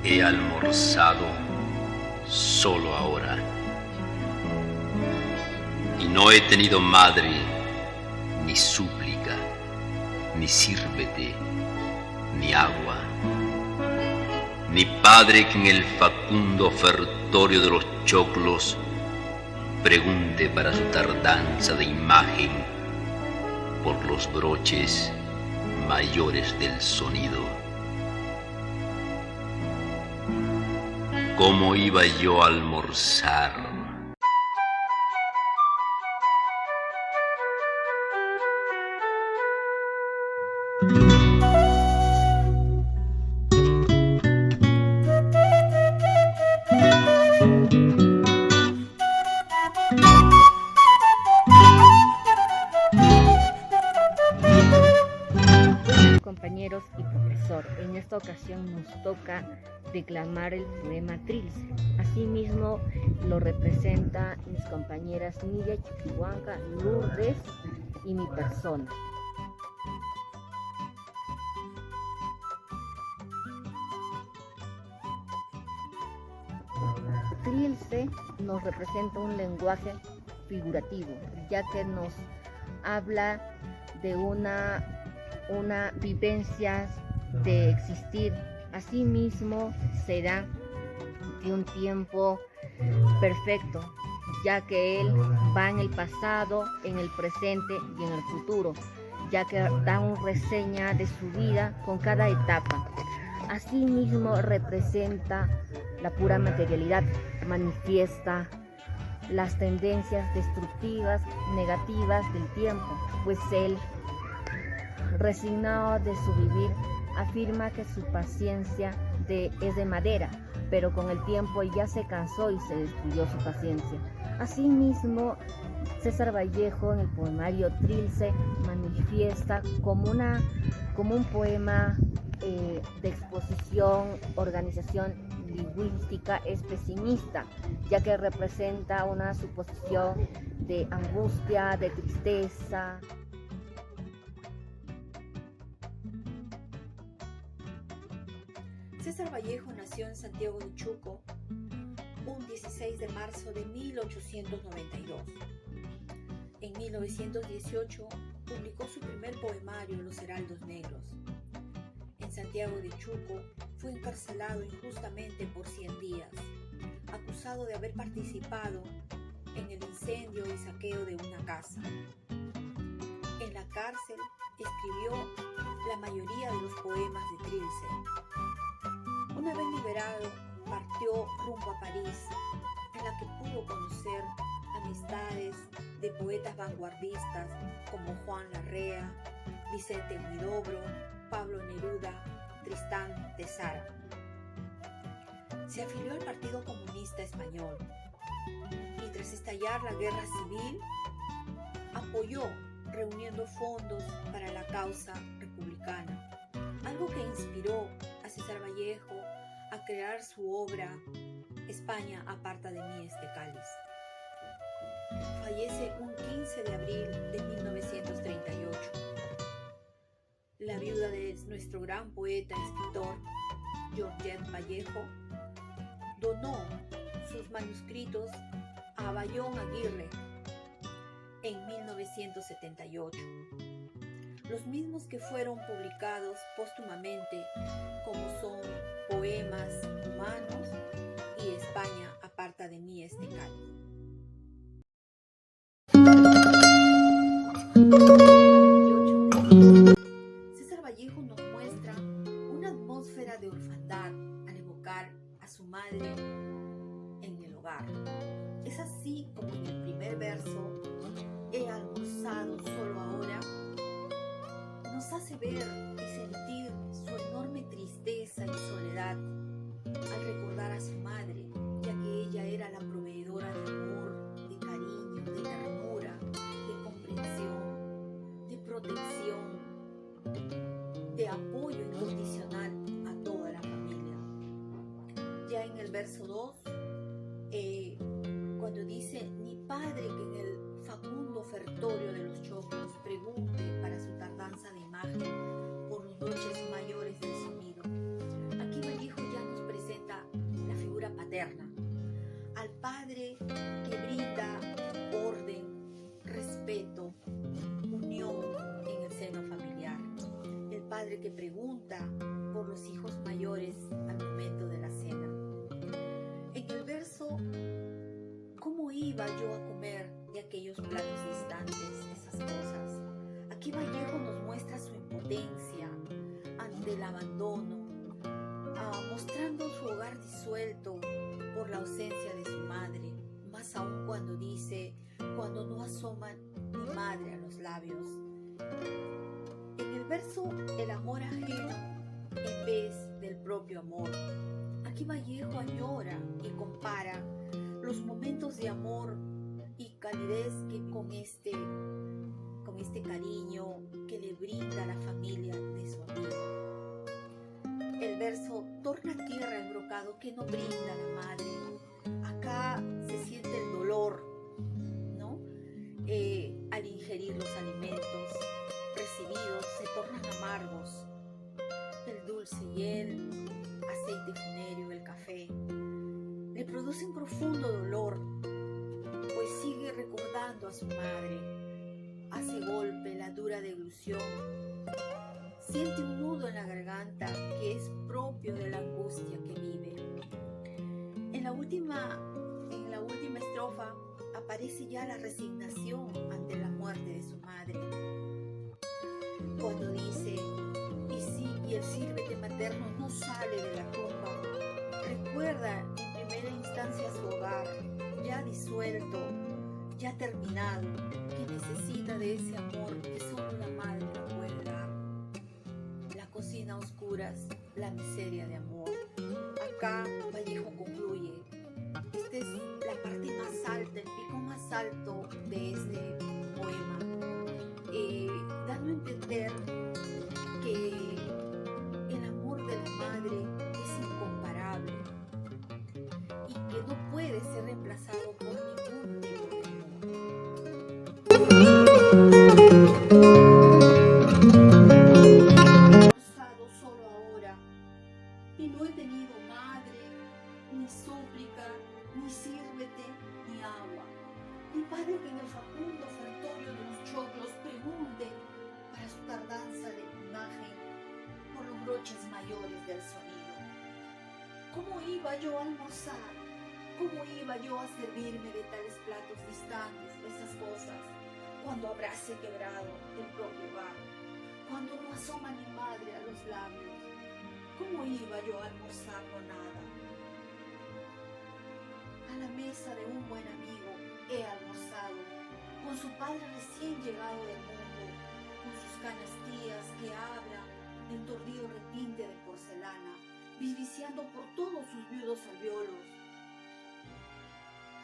He almorzado solo ahora y no he tenido madre, ni súplica, ni sírvete, ni agua, ni padre que en el facundo ofertorio de los choclos pregunte para su tardanza de imagen por los broches mayores del sonido. ¿Cómo iba yo a almorzar? Compañeros y profesor, en esta ocasión nos toca declamar el poema Trilce. Asimismo lo representa mis compañeras Nidia Chiquihuanca, Lourdes y mi persona. Trilce nos representa un lenguaje figurativo, ya que nos habla de una vivencia de existir. Asimismo se da de un tiempo perfecto, ya que él va en el pasado, en el presente y en el futuro, ya que da una reseña de su vida con cada etapa. Asimismo representa la pura materialidad, manifiesta las tendencias destructivas, negativas del tiempo, pues él, resignado de su vivir, afirma que su paciencia es de madera, pero con el tiempo ya se cansó y se destruyó su paciencia. Asimismo, César Vallejo en el poemario Trilce manifiesta como un poema de exposición, organización lingüística, es pesimista, ya que representa una suposición de angustia, de tristeza. César Vallejo nació en Santiago de Chuco un 16 de marzo de 1892. En 1918 publicó su primer poemario, Los Heraldos Negros. En Santiago de Chuco fue encarcelado injustamente por 100 días, acusado de haber participado en el incendio y saqueo de una casa. En la cárcel escribió la mayoría de los poemas de Trilce. Una vez liberado, partió rumbo a París, en la que pudo conocer amistades de poetas vanguardistas como Juan Larrea, Vicente Huidobro, Pablo Neruda, Tristán de Sara. Se afilió al Partido Comunista Español y tras estallar la guerra civil, apoyó reuniendo fondos para la causa republicana, algo que inspiró a César Vallejo a crear su obra España aparta de mí este cáliz. Fallece un 15 de abril de 1938. La viuda de nuestro gran poeta y escritor Georgette Vallejo donó sus manuscritos a Bayón Aguirre en 1978, los mismos que fueron publicados póstumamente, como son Poemas Humanos y España aparta de mí este cáliz. César Vallejo nos muestra una atmósfera de orfandad al evocar a su madre en el hogar. Es así como en el primer verso, he almorzado solo ahora, nos hace ver y sentir su enorme tristeza y soledad al recordar a su madre, ya que ella era la proveedora de amor, de cariño, de ternura, de comprensión, de protección, de apoyo incondicional a toda la familia. Ya en el verso 2, cuando dice, ni padre que en el facundo ofertorio de los choclos pregunte para su tardanza de imagen por los broches mayores del sonido. Aquí Vallejo ya nos presenta que pregunta por los hijos mayores al momento de la cena. En el verso, ¿cómo iba yo a comer de aquellos platos distantes? Esas cosas. Aquí Vallejo nos muestra su impotencia ante el abandono, mostrando su hogar disuelto por la ausencia de su madre, más aún cuando dice, cuando no asoma mi madre a los labios. En el verso, el amor ajeno en vez del propio amor. Aquí Vallejo añora y compara los momentos de amor y calidez que con este cariño que le brinda la familia de su amigo. El verso torna tierra el brocado que no brinda la madre. Acá se siente el dolor, ¿no? Al ingerir los alimentos recibidos se tornan amargos. El dulce y el aceite funerio, el café, le producen profundo dolor, pues sigue recordando a su madre. Hace golpe la dura deglución. Siente un nudo en la garganta que es propio de la angustia que vive. En la última estrofa aparece ya la resignación ante la muerte de su madre. Cuando dice, y el sírvete materno no sale de la tumba, recuerda en primera instancia su hogar, ya disuelto, ya terminado, que necesita de ese amor que solo la madre le puede dar. La cocina a oscuras, la miseria de amor. Acá Vallejo concluye. Esta es la parte más alta, el pico más alto de este poema, dando a entender que el amor de la madre es incomparable y que no puede ser reemplazado por ningún tipo de amor. Solo ahora, y no he tenido madre, ni súplica, ni sírvete, ni agua. Mi padre que en el facundo ofertorio de los choclos pregunte para su tardanza de imagen por los broches mayores del sonido. ¿Cómo iba yo a almorzar? ¿Cómo iba yo a servirme de tales platos distantes, de esas cosas, cuando habráse quebrado el propio hogar, cuando no asoma mi madre a los labios? ¿Cómo iba yo a almorzar con nada? A la mesa de un buen amigo he almorzado, con su padre recién llegado del mundo, con sus canastías que hablan del tordido retinte de porcelana, viviciando por todos sus viudos alvéolos,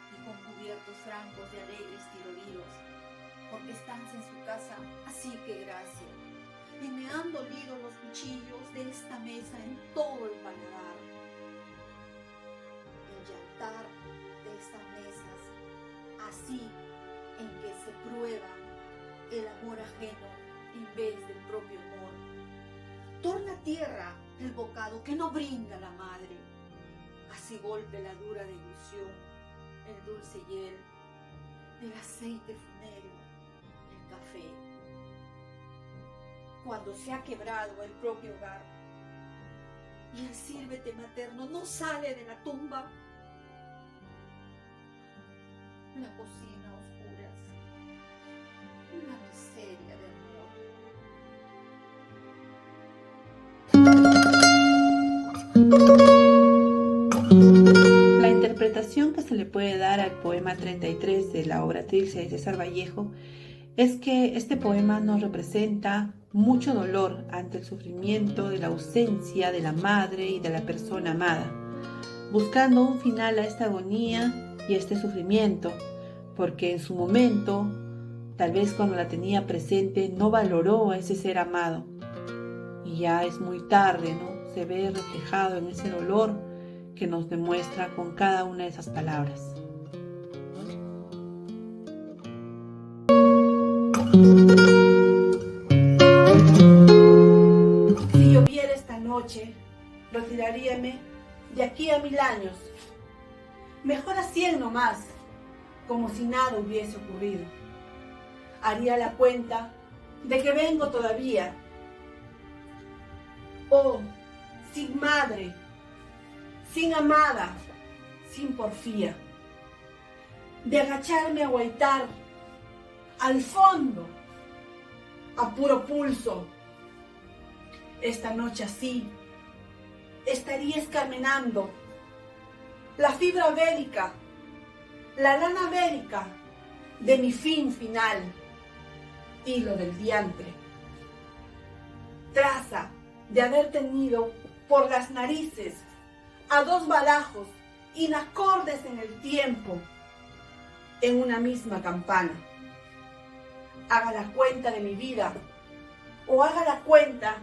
y con cubiertos francos de alegres tiroliros, porque estancia en su casa, así que gracia, y me han dolido los cuchillos de esta mesa en todo el paladar. El yantar de estas mesas, así en que se prueba el amor ajeno en vez del propio amor, torna tierra el bocado que no brinda la madre, así golpe la dura deglución, el dulce hiel, el aceite funerio, el café. Cuando se ha quebrado el propio hogar y el sírvete materno no sale de la tumba, la cocina a oscuras, una miseria de amor. La interpretación que se le puede dar al poema 33 de la obra Trilce de César Vallejo es que este poema nos representa mucho dolor ante el sufrimiento de la ausencia de la madre y de la persona amada, buscando un final a esta agonía y a este sufrimiento, porque en su momento, tal vez cuando la tenía presente, no valoró a ese ser amado. Y ya es muy tarde, ¿no? Se ve reflejado en ese dolor que nos demuestra con cada una de esas palabras. Si lloviera esta noche, retiraríame de aquí a 1000 años, mejor a 100 nomás, como si nada hubiese ocurrido. Haría la cuenta de que vengo todavía, Oh, sin madre, sin amada, sin porfía, de agacharme a guaitar al fondo, a puro pulso. Esta noche así estaría escarmenando la fibra bélica, la lana bélica de mi fin final, hilo del diantre, traza de haber tenido por las narices a dos balajos inacordes en el tiempo, en una misma campana. Haga la cuenta de mi vida, o haga la cuenta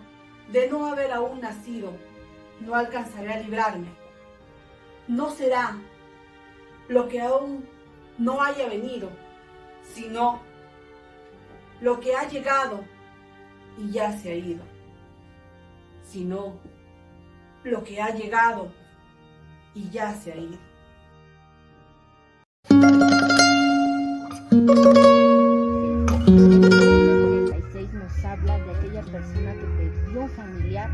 de no haber aún nacido, no alcanzaré a librarme. No será lo que aún no haya venido, sino lo que ha llegado y ya se ha ido. Sino lo que ha llegado y ya se ha ido. El 46 nos habla de aquella persona que perdió un familiar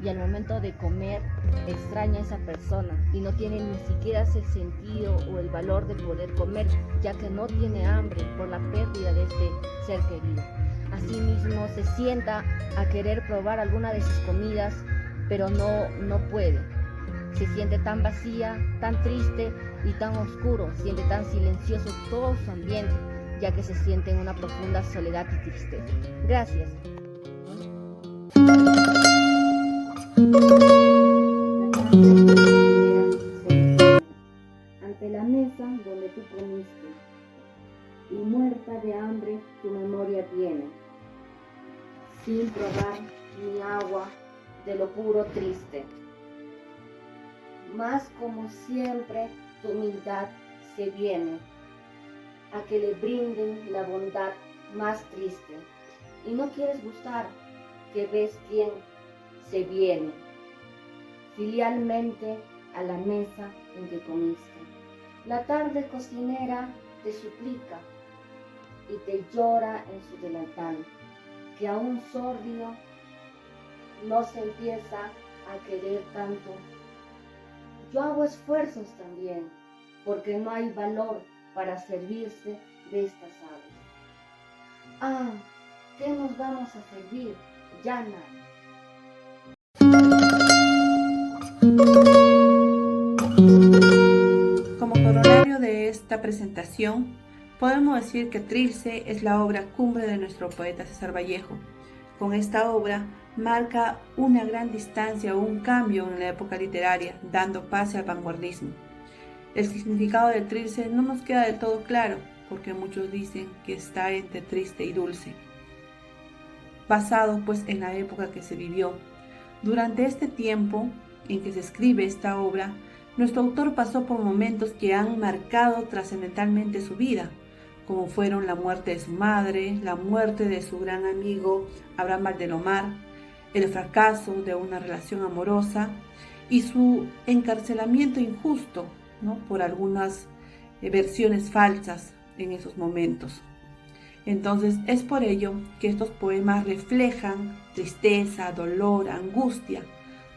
y al momento de comer extraña a esa persona y no tiene ni siquiera ese sentido o el valor de poder comer, ya que no tiene hambre por la pérdida de este ser querido. Asimismo se sienta a querer probar alguna de sus comidas, pero no puede. Se siente tan vacía, tan triste y tan oscuro, siente tan silencioso todo su ambiente, ya que se siente en una profunda soledad y tristeza. Gracias. Ante la mesa donde tú comiste, y muerta de hambre tu memoria viene, sin probar ni agua de lo puro triste. Mas como siempre tu humildad se viene a que le brinden la bondad más triste, y no quieres gustar que ves quién se viene filialmente a la mesa en que comiste. La tarde cocinera te suplica y te llora en su delantal, que a un sórdido no se empieza a querer tanto. Yo hago esfuerzos también, porque no hay valor para servirse de estas aves. Ah, ¿qué nos vamos a servir? Ya nada. Como coronario de esta presentación, podemos decir que Trilce es la obra cumbre de nuestro poeta César Vallejo. Con esta obra marca una gran distancia o un cambio en la época literaria, dando pase al vanguardismo. El significado de Trilce no nos queda del todo claro, porque muchos dicen que está entre triste y dulce, basado pues en la época que se vivió. Durante este tiempo en que se escribe esta obra, nuestro autor pasó por momentos que han marcado trascendentalmente su vida, como fueron la muerte de su madre, la muerte de su gran amigo Abraham Valdelomar, el fracaso de una relación amorosa y su encarcelamiento injusto, ¿no?, por algunas versiones falsas en esos momentos. Entonces es por ello que estos poemas reflejan tristeza, dolor, angustia,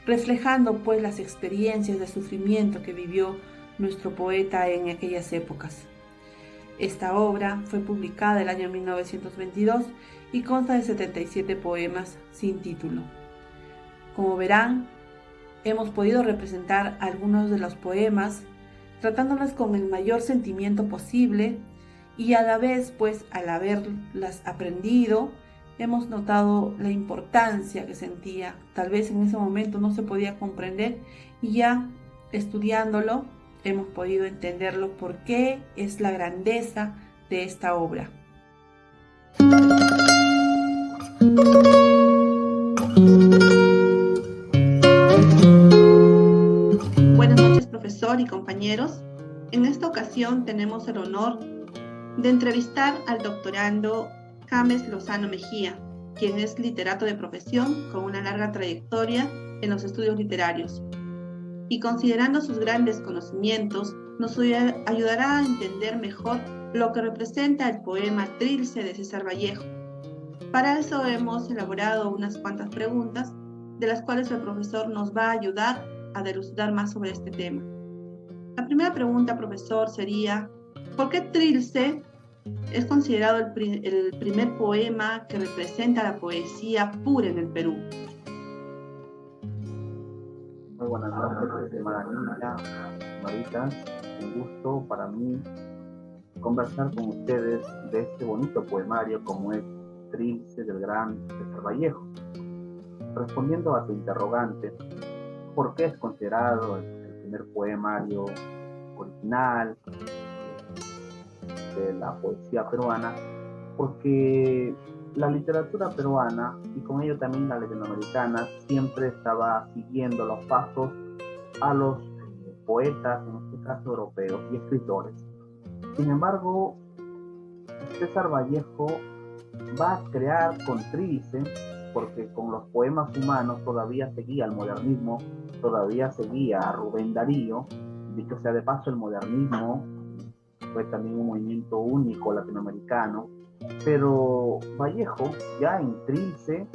reflejando pues las experiencias de sufrimiento que vivió nuestro poeta en aquellas épocas. Esta obra fue publicada el año 1922 y consta de 77 poemas sin título. Como verán, hemos podido representar algunos de los poemas tratándolos con el mayor sentimiento posible y a la vez, pues, al haberlas aprendido, hemos notado la importancia que sentía. Tal vez en ese momento no se podía comprender y ya estudiándolo hemos podido entenderlo por qué es la grandeza de esta obra. Buenas noches, profesor y compañeros. En esta ocasión tenemos el honor de entrevistar al doctorando James Lozano Mejía, quien es literato de profesión con una larga trayectoria en los estudios literarios. Y considerando sus grandes conocimientos, nos ayudará a entender mejor lo que representa el poema Trilce de César Vallejo. Para eso hemos elaborado unas cuantas preguntas de las cuales el profesor nos va a ayudar a dilucidar más sobre este tema. La primera pregunta, profesor, sería, ¿por qué Trilce es considerado el primer poema que representa la poesía pura en el Perú? Muy buenas noches, estimada Niña, Maritas. Un gusto para mí conversar con ustedes de este bonito poemario como es Trilce del gran César Vallejo. Respondiendo a tu interrogante, ¿por qué es considerado el primer poemario original de la poesía peruana? Porque la literatura peruana y con ello también la latinoamericana siempre estaba siguiendo los pasos a los poetas, en este caso europeos, y escritores. Sin embargo, César Vallejo va a crear con Trilce, porque con los poemas humanos todavía seguía el modernismo, todavía seguía a Rubén Darío. Dicho sea de paso, el modernismo fue también un movimiento único latinoamericano, pero Vallejo ya en Trilce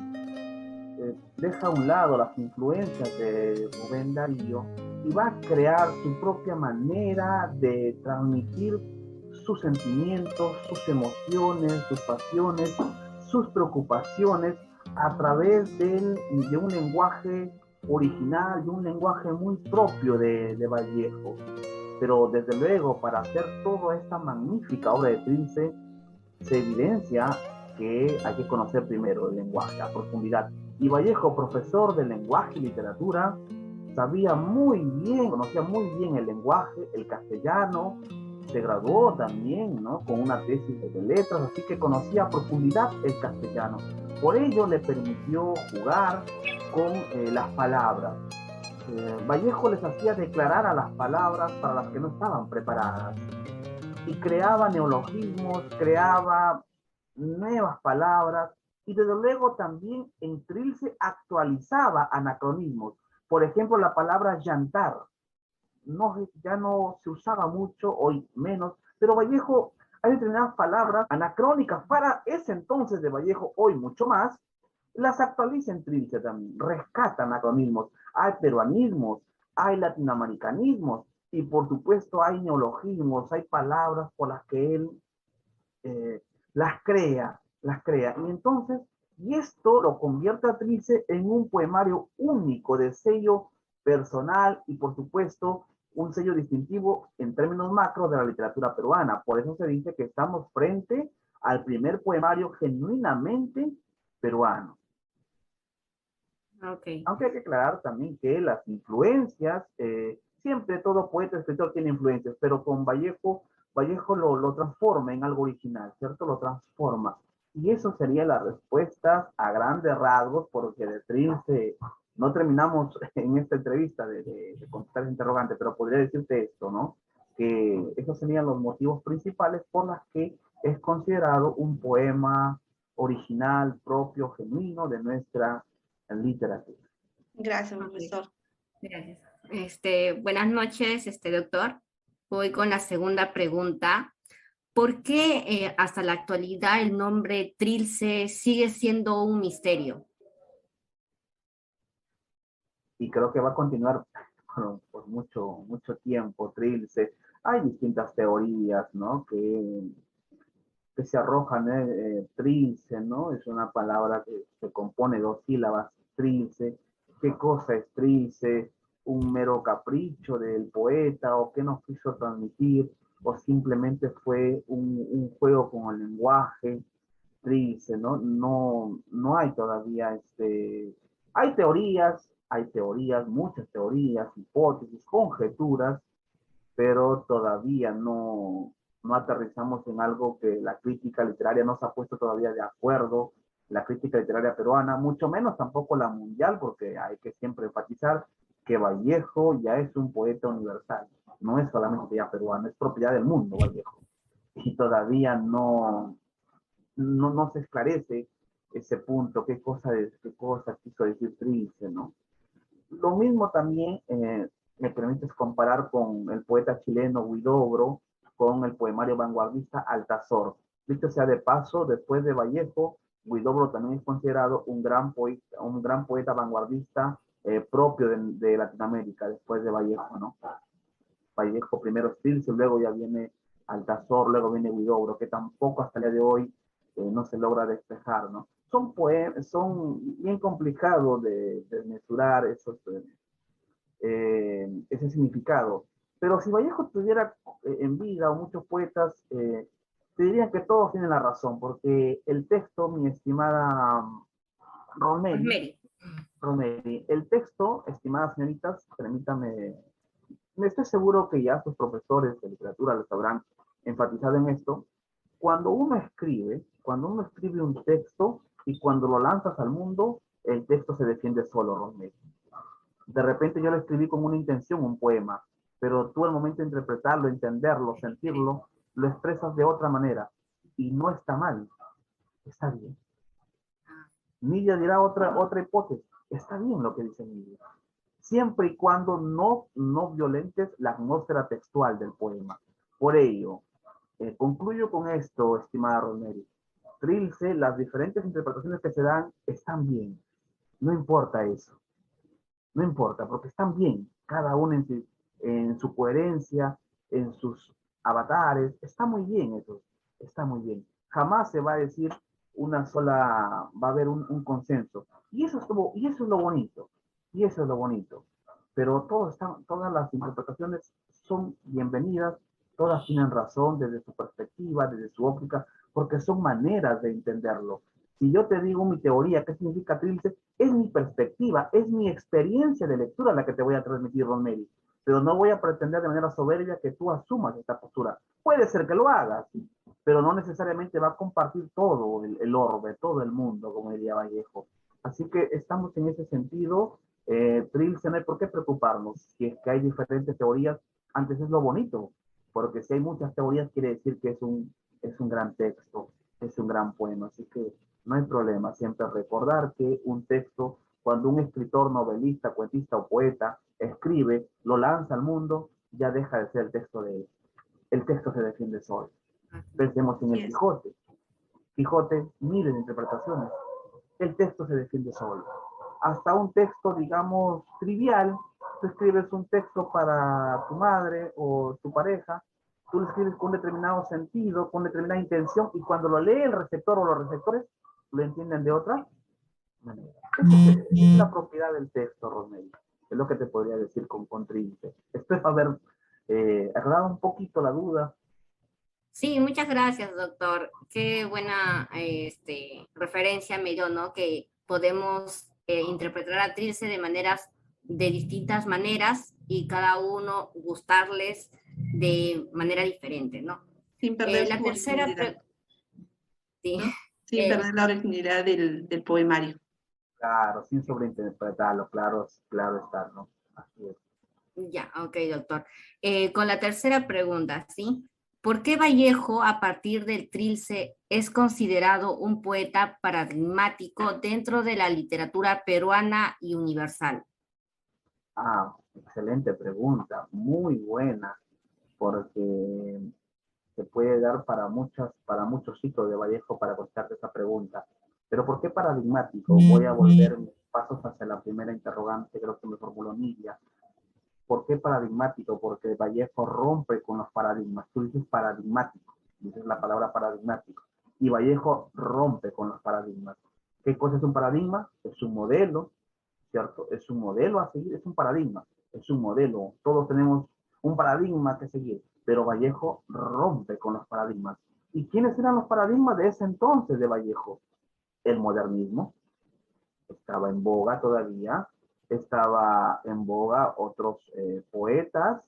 deja a un lado las influencias de Rubén Darío y va a crear su propia manera de transmitir sus sentimientos, sus emociones, sus pasiones, sus preocupaciones a través de un lenguaje original, de un lenguaje muy propio de Vallejo. Pero desde luego, para hacer toda esta magnífica obra de Trilce, se evidencia que hay que conocer primero el lenguaje a profundidad. Y Vallejo, profesor de lenguaje y literatura, sabía muy bien, conocía muy bien el lenguaje, el castellano, se graduó también, ¿no?, con una tesis de letras, así que conocía a profundidad el castellano. Por ello le permitió jugar con las palabras. Vallejo les hacía declarar a las palabras para las que no estaban preparadas y creaba neologismos, creaba nuevas palabras y desde luego también en Trilce actualizaba anacronismos. Por ejemplo, la palabra llantar ya no se usaba mucho, hoy menos, pero Vallejo hay determinadas palabras anacrónicas para ese entonces de Vallejo, hoy mucho más, las actualiza en Trilce también, rescata anacronismos, hay peruanismos, hay latinoamericanismos y por supuesto hay neologismos, hay palabras por las que él las crea. Y entonces, y esto lo convierte a Trilce en un poemario único de sello personal y por supuesto un sello distintivo en términos macro de la literatura peruana. Por eso se dice que estamos frente al primer poemario genuinamente peruano. Okay. Aunque hay que aclarar también que las influencias, siempre todo poeta, escritor tiene influencias, pero con Vallejo lo transforma en algo original, ¿cierto? Lo transforma. Y eso sería la respuesta a grandes rasgos, porque de Trilce no terminamos en esta entrevista de contestar el interrogante, pero podría decirte esto, ¿no? Que esos serían los motivos principales por los que es considerado un poema original, propio, genuino de nuestra literatura. Gracias, profesor. Gracias. Buenas noches, doctor. Voy con la segunda pregunta. ¿Por qué hasta la actualidad el nombre Trilce sigue siendo un misterio? Y creo que va a continuar por mucho tiempo Trilce. Hay distintas teorías, ¿no?, que se arrojan. Trilce, ¿no? Es una palabra que se compone de 2 sílabas, Trilce. ¿Qué cosa es Trilce? ¿Un mero capricho del poeta o qué nos quiso transmitir? ¿O simplemente fue un juego con el lenguaje? Trilce, ¿no? No hay todavía hay teorías, muchas teorías, hipótesis, conjeturas, pero todavía no aterrizamos en algo que la crítica literaria no se ha puesto todavía de acuerdo, la crítica literaria peruana, mucho menos tampoco la mundial, porque hay que siempre enfatizar que Vallejo ya es un poeta universal, no es solamente ya peruano, es propiedad del mundo Vallejo, y todavía no se esclarece ese punto, qué cosa quiso decir Trilce, ¿no? Lo mismo también me permites comparar con el poeta chileno Huidobro, con el poemario vanguardista Altazor. Dicho sea de paso, después de Vallejo Huidobro también es considerado un gran poeta vanguardista propio de Latinoamérica, después de Vallejo, ¿no? Vallejo primero es Trilce, luego ya viene Altazor, luego viene Huidobro, que tampoco hasta el día de hoy no se logra despejar, ¿no? Son bien complicados de mesurar ese significado. Pero si Vallejo estuviera en vida, o muchos poetas, te dirían que todos tienen la razón, porque el texto, mi estimada Rosemary. Rosemary, el texto, estimadas señoritas, permítame, me estoy seguro que ya sus profesores de literatura les habrán enfatizado en esto. Cuando uno escribe un texto y cuando lo lanzas al mundo, el texto se defiende solo, Rosemary. De repente yo lo escribí con una intención, un poema, pero tú al momento de interpretarlo, entenderlo, sentirlo, lo expresas de otra manera. Y no está mal, está bien. Nidia dirá otra hipótesis. Está bien lo que dice Nidia. Siempre y cuando no violentes la atmósfera textual del poema. Por ello, concluyo con esto, estimada Rosemary. Trilce, las diferentes interpretaciones que se dan están bien. No importa eso. No importa, porque están bien. Cada uno en su coherencia, en sus avatares. Está muy bien eso. Está muy bien. Jamás se va a decir va a haber un consenso. Y eso es lo bonito. Y eso es lo bonito. Pero todas las interpretaciones son bienvenidas, todas tienen razón desde su perspectiva, desde su óptica, porque son maneras de entenderlo. Si yo te digo mi teoría, ¿qué significa Trilce? Es mi perspectiva, es mi experiencia de lectura la que te voy a transmitir, Rosemary. Pero no voy a pretender de manera soberbia que tú asumas esta postura. Puede ser que lo hagas, pero no necesariamente va a compartir todo el orbe, todo el mundo, como diría Vallejo. Así que estamos en ese sentido. Trilce, no hay por qué preocuparnos. Si es que hay diferentes teorías, antes es lo bonito, porque si hay muchas teorías quiere decir que es un gran texto, es un gran poema. Así que no hay problema. Siempre recordar que un texto, cuando un escritor, novelista, cuentista o poeta escribe, lo lanza al mundo, ya deja de ser el texto de él. El texto se defiende solo. Pensemos en el Quijote. Quijote, miles de interpretaciones. El texto se defiende solo. Hasta un texto, digamos, trivial, tú escribes un texto para tu madre o tu pareja, tú lo escribes con un determinado sentido, con determinada intención, y cuando lo lee el receptor o los receptores, lo entienden de otra manera. Es la propiedad del texto, Rosemary. Es lo que te podría decir con Trilce. Espero haber aclarado un poquito la duda. Sí, muchas gracias, doctor. Qué buena referencia me dio, ¿no? Que podemos interpretar a Trilce de distintas maneras y cada uno gustarles de manera diferente, ¿no? Sin perder La su tercera originalidad, sí. ¿no? Sin perder la originalidad del poemario. Claro, sin sobreinterpretarlo, claro está, ¿no? Así es. Ya, ok, doctor. Con la tercera pregunta, ¿sí? ¿Por qué Vallejo, a partir del Trilce, es considerado un poeta paradigmático dentro de la literatura peruana y universal? Excelente pregunta, muy buena, porque se puede dar para muchos ciclos de Vallejo para contestarte esa pregunta. Pero ¿por qué paradigmático? Voy a volver mis pasos hacia la primera interrogante, creo que me formuló Nidia. ¿Por qué paradigmático? Porque Vallejo rompe con los paradigmas. Tú dices paradigmático, dices la palabra paradigmático. Y Vallejo rompe con los paradigmas. ¿Qué cosa es un paradigma? Es un modelo, ¿cierto? Es un modelo a seguir, es un paradigma, es un modelo. Todos tenemos un paradigma que seguir, pero Vallejo rompe con los paradigmas. ¿Y quiénes eran los paradigmas de ese entonces de Vallejo? El modernismo estaba en boga todavía, estaba en boga otros poetas,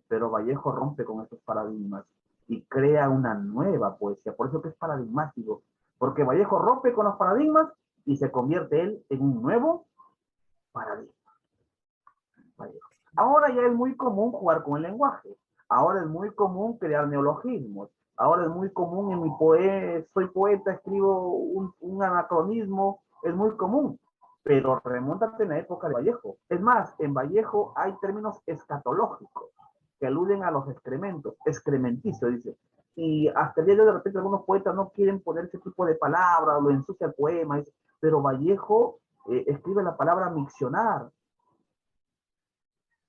pero Vallejo rompe con esos paradigmas y crea una nueva poesía. Por eso que es paradigmático, porque Vallejo rompe con los paradigmas y se convierte él en un nuevo paradigma. Vallejo. Ahora ya es muy común jugar con el lenguaje. Ahora es muy común crear neologismos. Ahora es muy común en soy poeta, escribo un anacronismo, es muy común. Pero remóntate en la época de Vallejo. Es más, en Vallejo hay términos escatológicos que aluden a los excrementos. Excrementicio, dice. Y hasta el día de repente algunos poetas no quieren poner ese tipo de palabras, lo ensucia el poema, pero Vallejo escribe la palabra miccionar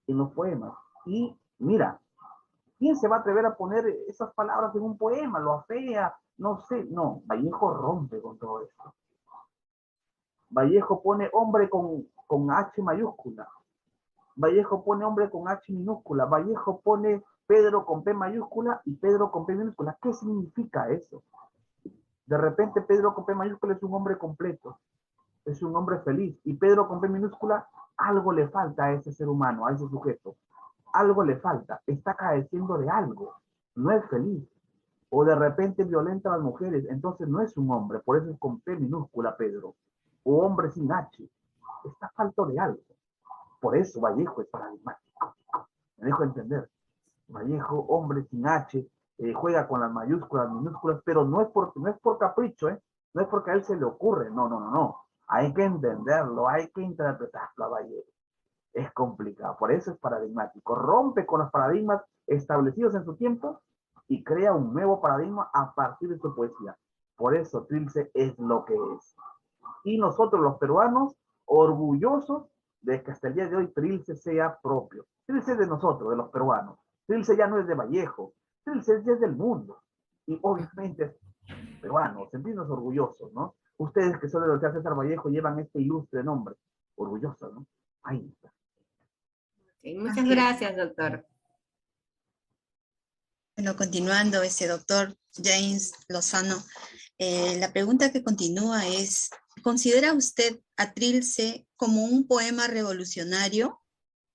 en los poemas. Y mira, ¿quién se va a atrever a poner esas palabras en un poema? Lo afea, no sé, no, Vallejo rompe con todo esto. Vallejo pone hombre con H mayúscula. Vallejo pone hombre con H minúscula. Vallejo pone Pedro con P mayúscula y Pedro con P minúscula. ¿Qué significa eso? De repente Pedro con P mayúscula es un hombre completo, es un hombre feliz. Y Pedro con P minúscula, algo le falta a ese ser humano, a ese sujeto. Algo le falta, está careciendo de algo, no es feliz. O de repente violenta a las mujeres, entonces no es un hombre, por eso es con P minúscula Pedro. O hombre sin H, está falto de algo. Por eso Vallejo es paradigmático. Me dejo entender. Vallejo, hombre sin H, juega con las mayúsculas, minúsculas, pero no es por capricho, no es porque a él se le ocurre, no. Hay que entenderlo, hay que interpretarlo a Vallejo. Es complicado, por eso es paradigmático. Rompe con los paradigmas establecidos en su tiempo y crea un nuevo paradigma a partir de su poesía. Por eso Trilce es lo que es. Y nosotros los peruanos, orgullosos de que hasta el día de hoy Trilce sea propio. Trilce es de nosotros, de los peruanos. Trilce ya no es de Vallejo, Trilce es del mundo. Y obviamente es peruano, sentirnos orgullosos, ¿no? Ustedes que son de los que César Vallejo llevan este ilustre nombre. Orgullosos, ¿no? Ahí está. Okay, muchas gracias, doctor. Bueno, continuando, doctor James Lozano, la pregunta que continúa es, ¿considera usted a Trilce como un poema revolucionario?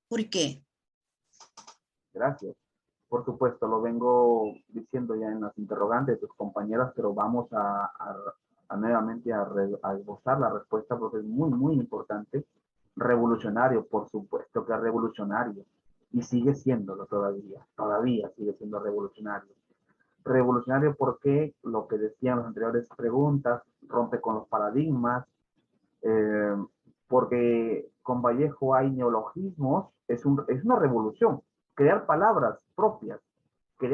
¿Por qué? Gracias. Por supuesto, lo vengo diciendo ya en las interrogantes de tus compañeras, pero vamos a nuevamente a esbozar la respuesta porque es muy, muy importante. Revolucionario, por supuesto que es revolucionario. Y sigue siéndolo todavía sigue siendo revolucionario. Revolucionario porque lo que decían las anteriores preguntas, rompe con los paradigmas, porque con Vallejo hay neologismos, es una revolución. Crear palabras propias de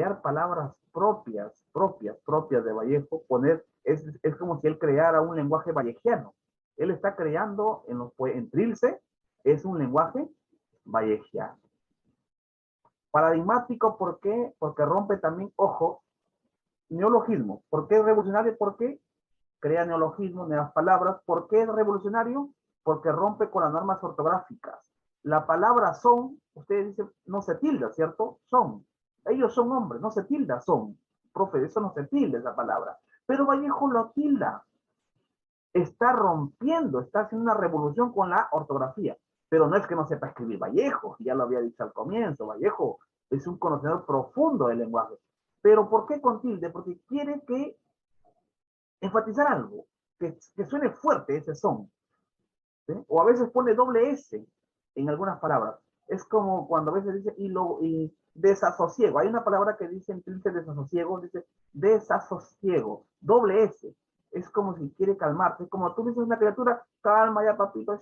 Vallejo, es como si él creara un lenguaje vallejiano. Él está creando en Trilce, es un lenguaje vallejiano. Paradigmático, ¿por qué? Porque rompe también, ojo, neologismo. ¿Por qué es revolucionario? Porque crea neologismos, nuevas palabras. ¿Por qué es revolucionario? Porque rompe con las normas ortográficas. La palabra son, ustedes dicen, no se tilda, ¿cierto? Son. Ellos son hombres, no se tilda, son. Profe, eso no se tilda esa palabra. Pero Vallejo lo tilda. Está rompiendo, está haciendo una revolución con la ortografía. Pero no es que no sepa escribir Vallejo, ya lo había dicho al comienzo, Vallejo es un conocedor profundo del lenguaje. Pero ¿por qué con tilde? Porque quiere que enfatizar algo, que suene fuerte ese son. ¿Sí? O a veces pone doble S en algunas palabras. Es como cuando a veces dice y desasosiego. Hay una palabra que dice en Trilce desasosiego, dice desasosiego, doble S. Es como si quiere calmarse. Es como tú dices a una criatura, calma ya papito,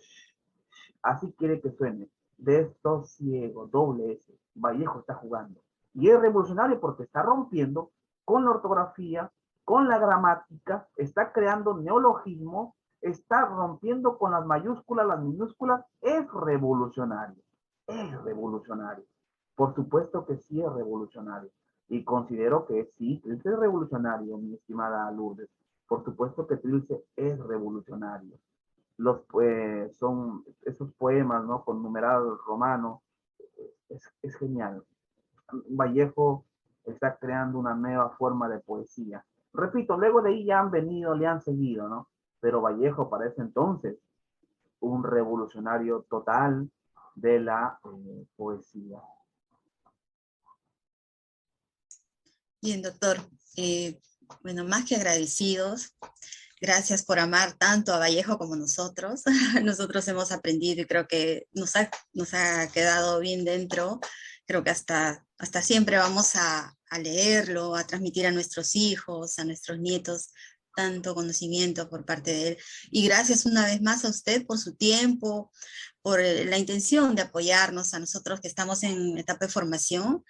así quiere que suene. Desasosiego, doble S. Vallejo está jugando. Y es revolucionario porque está rompiendo con la ortografía, con la gramática, está creando neologismos, está rompiendo con las mayúsculas, las minúsculas, es revolucionario. Es revolucionario. Por supuesto que sí es revolucionario. Y considero que sí, Trilce es revolucionario, mi estimada Lourdes. Por supuesto que Trilce es revolucionario. Son esos poemas, ¿no? Con numeral romano. Es genial. Vallejo está creando una nueva forma de poesía. Repito, luego de ahí ya han venido, le han seguido, ¿no? Pero Vallejo para ese entonces, un revolucionario total de la poesía. Bien, doctor. Bueno, más que agradecidos. Gracias por amar tanto a Vallejo como nosotros. Nosotros hemos aprendido y creo que nos ha quedado bien dentro. Creo que hasta siempre vamos a leerlo, a transmitir a nuestros hijos, a nuestros nietos, tanto conocimiento por parte de él. Y gracias una vez más a usted por su tiempo, por la intención de apoyarnos a nosotros que estamos en etapa de formación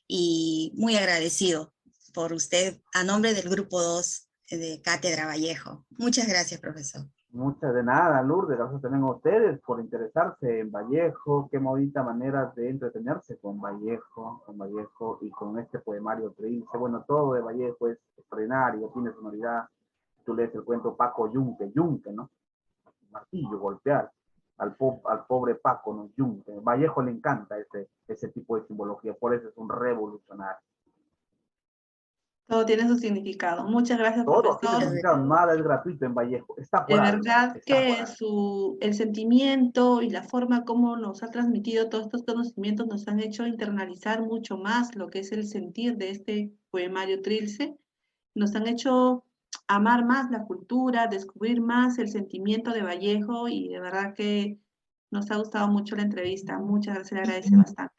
y muy agradecido por usted a nombre del grupo 2 de Cátedra Vallejo. Muchas gracias, profesor. Muchas de nada, Lourdes, gracias también a ustedes por interesarse en Vallejo. Qué bonita manera de entretenerse con Vallejo y con este poemario Trilce. Bueno, todo de Vallejo es extraordinario, tiene sonoridad. Tú lees el cuento Paco Yunque, ¿no? Martillo, golpear al pobre Paco, ¿no? Yunque. Vallejo le encanta ese tipo de simbología, por eso es un revolucionario. Todo tiene su significado. Muchas gracias, Todo tiene profesor. significado, nada es gratuito en Vallejo. Está por De algo, verdad está por que algo. el sentimiento y la forma como nos ha transmitido todos estos conocimientos nos han hecho internalizar mucho más lo que es el sentir de este poemario Trilce. Nos han hecho amar más la cultura, descubrir más el sentimiento de Vallejo y de verdad que nos ha gustado mucho la entrevista. Muchas gracias, le agradece bastante.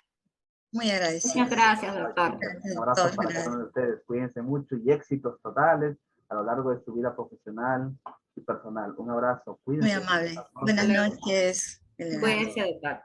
Muy agradecido. Muchas gracias, doctor. Un abrazo para cada uno de ustedes. Cuídense mucho y éxitos totales a lo largo de su vida profesional y personal. Un abrazo. Cuídense. Muy amable. Buenas noches. Cuídense, doctor.